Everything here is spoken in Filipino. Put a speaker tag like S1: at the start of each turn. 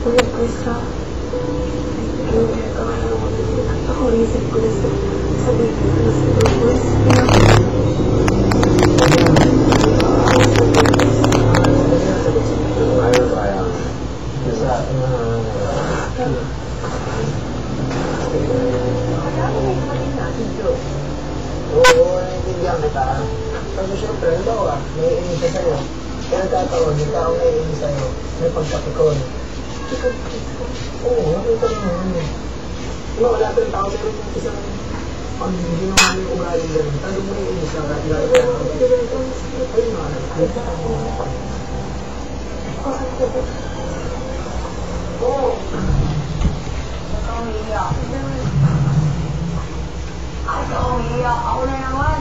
S1: Ulit ko sa ako reason ko na sa baby ko na sa purpose.
S2: Oo, naiintindihan kita. Kasi syempre, halimbawa, naiinis siya sa'yo. Kaya nagkataon, yung taong naiinis sa'yo, may pagkapikon. Oo, nakita mo yun. Diba, wala pa yung tao, pero yung isang pag hindi naman yung ugaling ganun, talagang may inis lang at lalo na ayun nga, nakita mo. Oo. Ako umiiyak. Ako umiiyak. Ako na naman.